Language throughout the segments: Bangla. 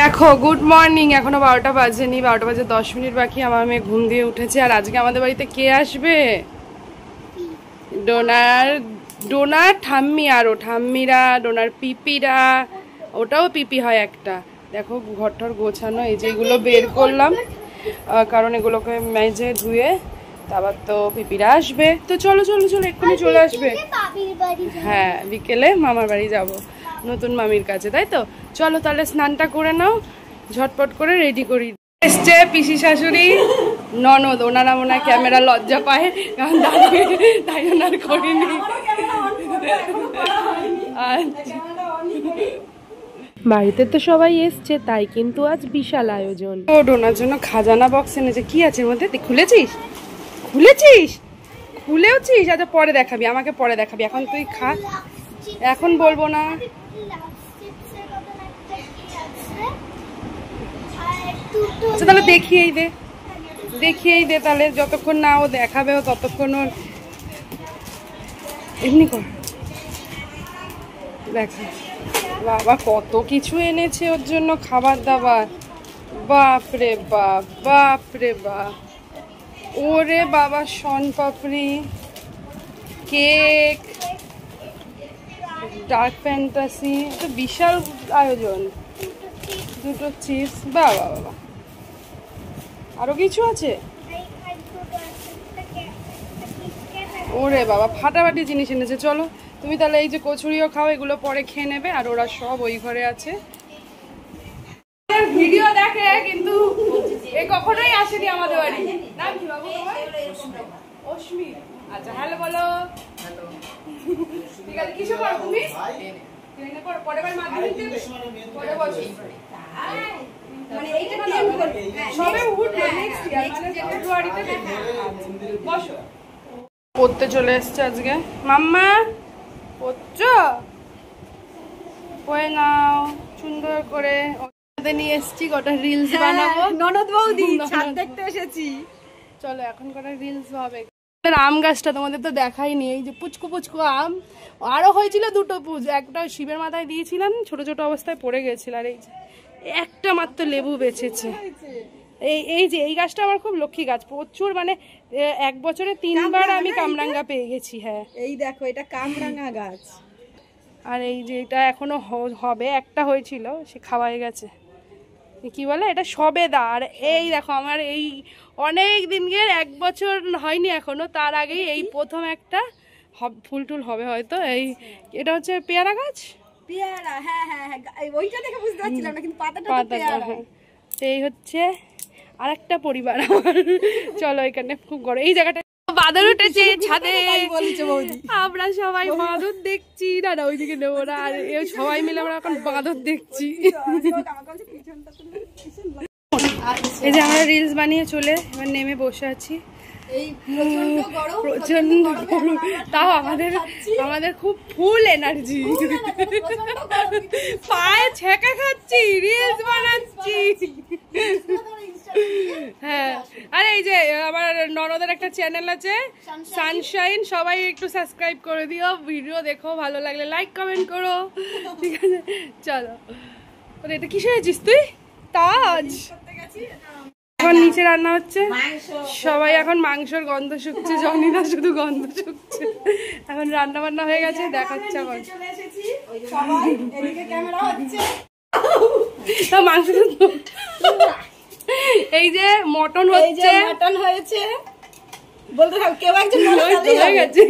দেখো গুড মর্নিং, এখনো 12টা বাজেনি, 12টা বাজে 10 মিনিট বাকি। আমার মেয়ে ঘুম দিয়ে উঠেছে। আর আজকে আমাদের বাড়িতে কে আসবে? ডোনার ঠাম্মি, আরো ঠাম্মিরা, ডোনার পিপিরা, ওটাও পিপি হয় একটা। দেখো ঘরটার গোছানো, এই যে এগুলো বের করলাম কারণ এগুলোকে মেজে ধুয়ে আবার তো পিপিরা আসবে। তো চলো চলো চলো, এক্ষুনি চলে আসবে। হ্যাঁ, বিকেলে মামার বাড়ি যাব, নতুন মামির কাছে, তাই তো। চলো তাহলে স্নানটা করে নাও, ঝটপট করে রেডি করি। এসছে পিসি শাশুড়ি, ননদ, ওনারা মনে হয় ক্যামেরা লজ্জা পায়, কারণ তাই জন্য আর করিনি। বাড়িতে তো সবাই এসছে, তাই কিন্তু আজ বিশাল আয়োজন। ও ডোনার জন্য খাজানা বক্স এনেছে। কি আছে এর মধ্যে? খুলেছিস? খুলেছিস? খুলেওছিস? আচ্ছা পরে দেখাবি, আমাকে পরে দেখাবি, এখন তুই খা, এখন বলবো না। আচ্ছা তাহলে দেখিয়েই দে, দেখিয়েই দে তাহলে, যতক্ষণ না ও দেখাবে ও ততক্ষণ ওর এমনি কর। দেখা বাবা কত কিছু এনেছে ওর জন্য খাবার দাবার। বাপরে বাপ, বাপরে বাপ, ওরে বাবা, শনপাপড়ি, কেক, ডার্ক ফ্যান্টাসি, তো বিশাল আয়োজন। দুটো চিপস, বাবা বাবা, আরো কিছু আছে। ওরে বাবা, ফাটাফাটি জিনিস এনেছে। চলো তুমি তাহলে এই যে কচুরিও খাও, এগুলো পরে খেয়ে নেবে। আর ওরা সব ওই ঘরে আছে, ভিডিও দেখে, কিন্তু এ কখনোই আসেনি আমাদের বাড়ি। নাম কি বাবু? অশ্মি। আচ্ছা হ্যালো বলো। ঠিক আছে, কিসে পড়ো তুমি? পরে বার মাধ্যমিক দেবে, পরে বসো। মানে এইটা টেন করবে, সবে উঠবে নেক্সট ইয়ার, মানে ফেব্রুয়ারিতে দেবে। বসো। পড়তে চলে এসছে আজকে মাম্মা। পড়ছো? পড়ে নাও সুন্দর করে। নিয়ে এসছি কটা রিলস বানাবো। ননদ বৌদি ছাদ দেখতে এসেছি। চলো এখন কটা রিলস হবে। আম গাছটা তোমাদের তো দেখাইনি, এই যে পুচকু পুচকু আম, আরো হয়েছিল দুটো পুজ, একটা শিবের মাথায় দিয়েছিলাম, ছোট ছোট অবস্থায় পড়ে গেছিল। আর এই যে একটা মাত্র লেবু বেঁচেছে। এই যে এই গাছটা আমার খুব লক্ষ্মী গাছ, প্রচুর, মানে 1 বছরে 3 বার আমি কামরাঙ্গা পেয়ে গেছি। হ্যাঁ এই দেখো, এটা কামরাঙ্গা গাছ। আর এই যে এটা এখনো হবে, একটা হয়েছিল, সে খাওয়াই গেছে। কি বলে এটা? সবেদা। আর এই দেখো আমার এই অনেক দিনকের, 1 বছর হয়নি এখনো, তার আগেই এই প্রথম একটা ফুল টুল হবে হয়তো। এই এটা হচ্ছে পেয়ারা গাছ। পেয়ারা, হ্যাঁ হ্যাঁ হ্যাঁ, ওইটা দেখে বুঝতে পারছিলাম না, কিন্তু পাতাটা পেয়ারা। এই হচ্ছে আরেকটা পরিবার আমার। চলো এখানে খুব গরম, এই জায়গাটা বাদর উঠেছে ছাদে, আমরা সবাই বাঁদর দেখছি। না না ওইদিকে নেবো না, আর সবাই মিলে আমরা এখন বাঁদর দেখছি। এই যে আমরা রিলস বানিয়ে চলে এবার নেমে বসে আছি। প্রচন্ড গরম, তাও আমাদের খুব ফুল এনার্জি। পায়ে ছেঁকা খাচ্ছি, রিলস বানাচ্ছি। হ্যাঁ, আর এই যে আমার ননদের একটা চ্যানেল আছে সানশাইন, সবাই একটু সাবস্ক্রাইব করে দিও, ভিডিও দেখো, ভালো লাগলে লাইক কমেন্ট করো, ঠিক আছে। চলো, এটা কিসে আছিস তুই? তাজ। এখন নিচে রান্না হচ্ছে, সবাই এখন মাংসের গন্ধ শুকছে, জনি না শুধু গন্ধ শুকছে। এখন রান্না বান্না হয়ে গেছে, দেখাচ্ছে আমার মাংস। এই যে মটন হচ্ছে, মটন হয়েছে, বলতে থাক, কেউ একজন হয়ে গেছে।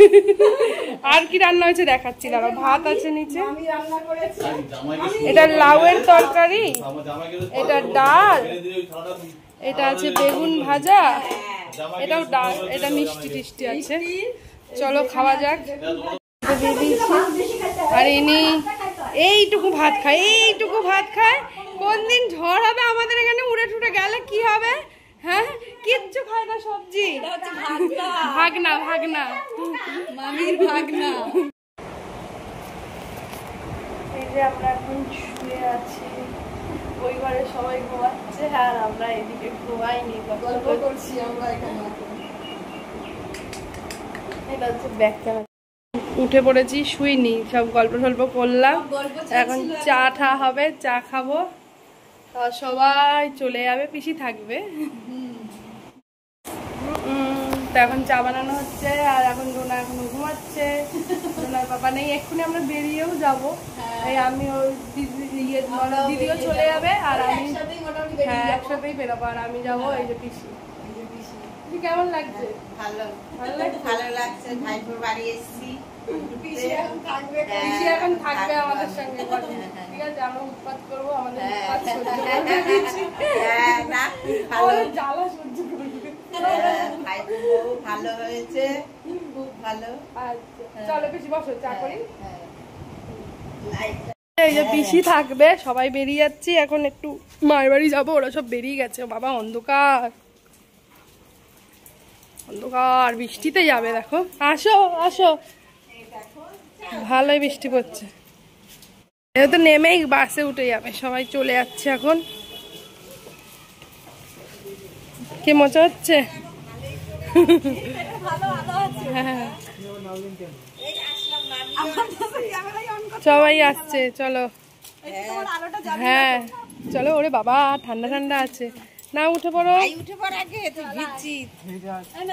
আর কি রান্না হয়েছে দেখাচ্ছি, দাঁড়াও। ভাত আছে নিচে, এটা লাউয়ের তরকারি, এটা ডাল, এটা আছে বেগুন ভাজা, এটাও ডাল, এটা মিষ্টি টিষ্টি আছে। চলো খাওয়া যাক। আর ইনি এইটুকু ভাত খায়, এইটুকু ভাত খায়। কোন দিন ঝড় হবে আমাদের এখানে, উড়ে টুটে গেলে কি হবে? হ্যাঁ, কিচ্ছু খায় না সবজি। ভাগনা, ভাগনা, মামির ভাগনা। এই যে আমরা এখন শুয়ে আছি, ওই ঘরে সবাই ঘুমাচ্ছে, আর আমরা এদিকে ঘুমাইনি, গল্প করছি আমরা এখানে। এটা হচ্ছে ব্যাক ক্যামেরা। উঠে পড়েছি, শুইনি, সব গল্প টল্প করলাম, এখন চা ঠা হবে, চা খাবো। সবাই চলে যাবে, পিসি থাকবে। তো এখন চা বানানো হচ্ছে, আর এখন রোনা এখনো ঘুমাচ্ছে। রোনার বাবা নেই, এক্ষুনি আমরা বেরিয়েও যাবো। এই আমি ওই দিদিও চলে যাবে, আর আমি একসাথেই বেরোবো, আর আমি যাবো এই যে পিসি। কেমন লাগছে? ভালো লাগছে। ভাইপোর বাড়ি এসেছি, পিসি এখন থাকবে আমাদের সঙ্গে। ঠিক আছে, আমরা উৎপাত করবো, আমাদের জ্বালা সহ্য করবে। ভালো হয়েছে, খুব ভালো। আচ্ছা চলো পিসি বসো, চা করি। এই যে পিসি থাকবে, সবাই বেরিয়ে যাচ্ছি এখন, একটু মায়ের বাড়ি যাবো। ওরা সব বেরিয়ে গেছে। বাবা অন্ধকার অন্ধকার, বৃষ্টিতে যাবে। দেখো, আসো আসো, ভালোই বৃষ্টি পড়ছে। এটা তো নেমেই বাসে উঠে যাবে, সবাই চলে যাচ্ছে এখন। কি মজা হচ্ছে? হ্যাঁ সবাই আসছে, চলো। হ্যাঁ চলো। ওরে বাবা, ঠান্ডা ঠান্ডা আছে না, উঠে পড়ো।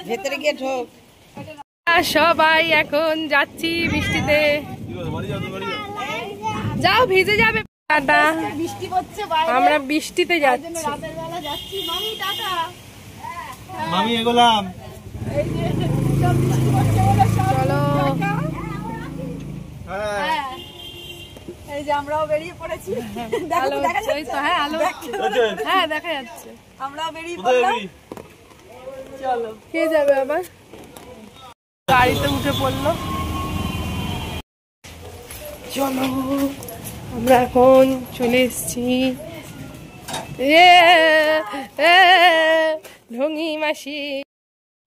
ভেতরে গিয়ে ঢোক। সবাই এখন যাচ্ছি বৃষ্টিতে। যাও, ভিজে যাবে। টাটা। আমরা বৃষ্টিতে যাচ্ছি। মামি এগোলাম। চলো। এই যে আমরাও বেরিয়ে পড়েছি। আলো হচ্ছে, হ্যাঁ আলো, হ্যাঁ দেখা যাচ্ছে। আমরাও বেরিয়ে পড়লাম। চলো। কে যাবে আবার? গাড়িতে উঠে পড়লো। চলো, আমরা এখন চলে এসছি। ঢঙ্গি মাসি,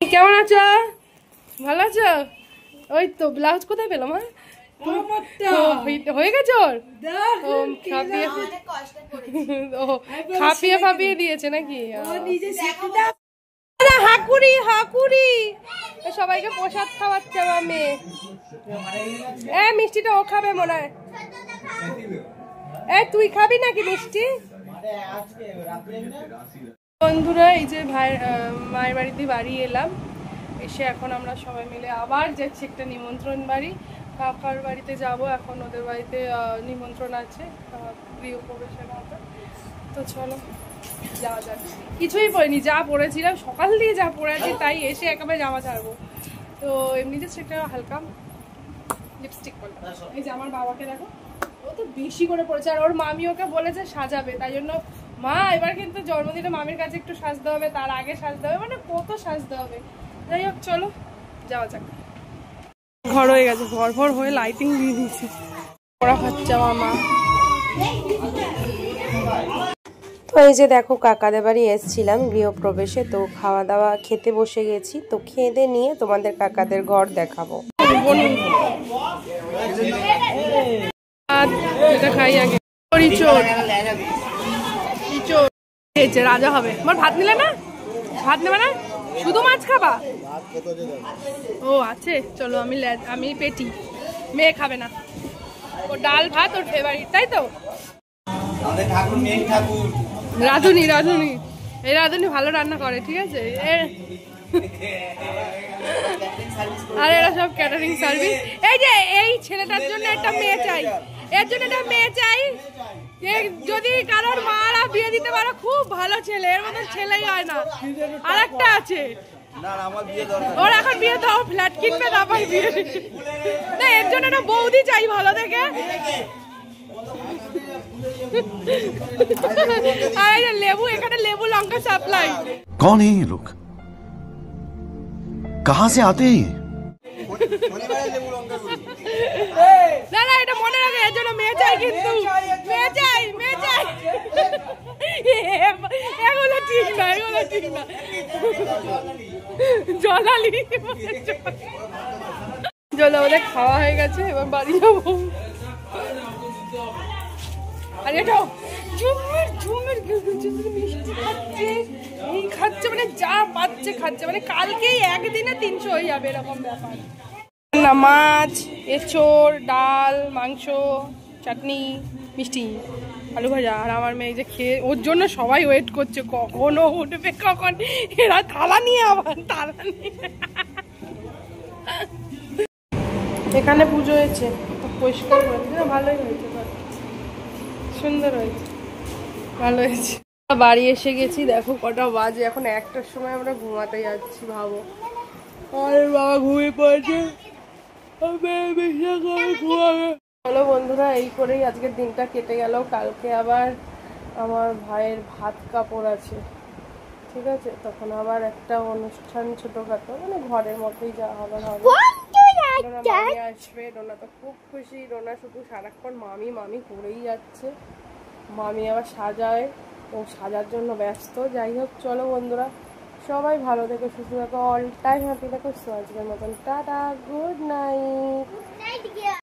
কেমন আছো? ভালো আছো? ওই তো ব্লাউজ কোথায় পেলাম? হয়ে গেছে ওর? খাপিয়ে ফাপিয়ে দিয়েছে নাকি? হাকুড়ি হাকুড়ি, সবাইকে প্রসাদ খাওয়াচ্ছে আমার মেয়ে। মিষ্টিটা ও খাবে মনে হয়। তুই খাবি নাকি মিষ্টি? বন্ধুরা, এই যে মায়ের বাড়িতে বাড়ি এলাম, এসে এখন আমরা সবাই মিলে আবার যাচ্ছি একটা নিমন্ত্রণ বাড়ি। কাকার বাড়িতে যাব এখন, ওদের বাড়িতে নিমন্ত্রণ আছে, গৃহপ্রবেশের মতো। তো চলো যাওয়া যাক। কিছুই পরিনি, যা পরেছিলাম সকাল দিয়ে যা পরেছি তাই, এসে একেবারে জামা ছাড়বো। তো এমনিতে সেটা হালকা লিপস্টিক করলাম। এই যে আমার বাবাকে দেখো, ও তো বেশি করে পড়েছে, আর ওর মামি ওকে বলেছে সাজাবে, তাই জন্য মা এবার কিন্তু জন্মদিনে মামির কাছে একটু সাজতে হবে, তার আগে সাজতে হবে, মানে কত সাজতে হবে। যাই হোক চলো যাওয়া যাক। ঘর হয়ে গেছে, ঘর ভর হয়ে লাইটিং দিয়ে দিয়েছে। ওরা খাচ্ছে আমার মা। তো এই যে দেখো, কাকাদের বাড়ি এসেছিলাম গৃহপ্রবেশে, তো খাওয়া দাওয়া খেতে বসে গেছি। তো খেয়ে নিয়ে তোমাদের কাকাদের ঘর দেখাবো। খাই আগে। রাজা হবে। আমার ভাত নিলে না? ভাত নেবে না? শুধু মাছ খাবা? ও আছে, চলো। আমি পেটি, মেয়ে খাবে না। ও ডাল ভাত ওর ফেভারিট, তাই তো? রাধুনি, রাধুনি, এই রাধুনি ভালো রান্না করে, ঠিক আছে। আর এরা সব ক্যাটারিং সার্ভিস। এই যে এই ছেলেটার জন্য একটা মেয়ে চাই, এর জন্য একটা মেয়ে চাই। যদি কারোর মারা বিয়ে দিতে পারো, খুব ভালো ছেলে, এর মতো ছেলেই হয় না। আর একটা আছে, ওর এখন বিয়ে দাও, ফ্ল্যাট কিনবে তারপর বিয়ে। না, এর জন্য একটা বৌদি চাই ভালো দেখে। लेबू এখানে লেবু লঙ্কা সাপ্লাই। कौन है ये लोग? कहां से आते हैं? না না, এটা মনে রাখে, এর জন্য মেয়ে চাই, কিন্তু মেয়ে চাই, মেয়ে চাই। এগুলো ঠিক না, এগুলো ঠিক না। জলালি জল আমাদের খাওয়া হয়ে গেছে, এবার বাড়ি যাবো। আর এটা ঝুমুর ঝুমুর মিষ্টি খাচ্ছে, এই খাচ্ছে, মানে যা পাচ্ছে খাচ্ছে, মানে কালকেই একদিনে 300 হয়ে যাবে এরকম ব্যাপার। না, মাছ, এঁচোড়, ডাল, মাংস, চাটনি, মিষ্টি, আলু ভাজা। আর আমার মেয়ে যে খেয়ে, ওর জন্য সবাই ওয়েট করছে কখন ও উঠবে, কখন এরা থালা নিয়ে আবার থালা নিয়ে। এখানে পুজো হয়েছে, পরিষ্কার করেছে, ভালোই হয়েছে, সুন্দর হয়েছে, ভালো হয়েছে। বাড়ি এসে গেছি, দেখো কটা বাজে, এখন 1টার সময় আমরা ঘুমাতে যাচ্ছি, ভাবো। আরে বাবা ঘুমিয়ে পড়েছে, চলো বন্ধুরা, এই করেই আজকের দিনটা কেটে গেল। কালকে আবার আমার ভাইয়ের ভাত কাপড় আছে, ঠিক আছে, তখন আবার একটা অনুষ্ঠান ছোটখাটো, মানে ঘরের মধ্যেই যা হবে হবে। মামি আসবে, রোনা তো খুব খুশি, রোনা শুধু সারাক্ষণ মামি মামি করেই যাচ্ছে, মামি আবার সাজায়, ও সাজার জন্য ব্যস্ত। যাই হোক, চলো বন্ধুরা, সবাই ভালো থেকো, সুস্থ থাকো, অল টাইম হ্যাপি থাকো। আজকের মতন টাটা, গুড নাইট।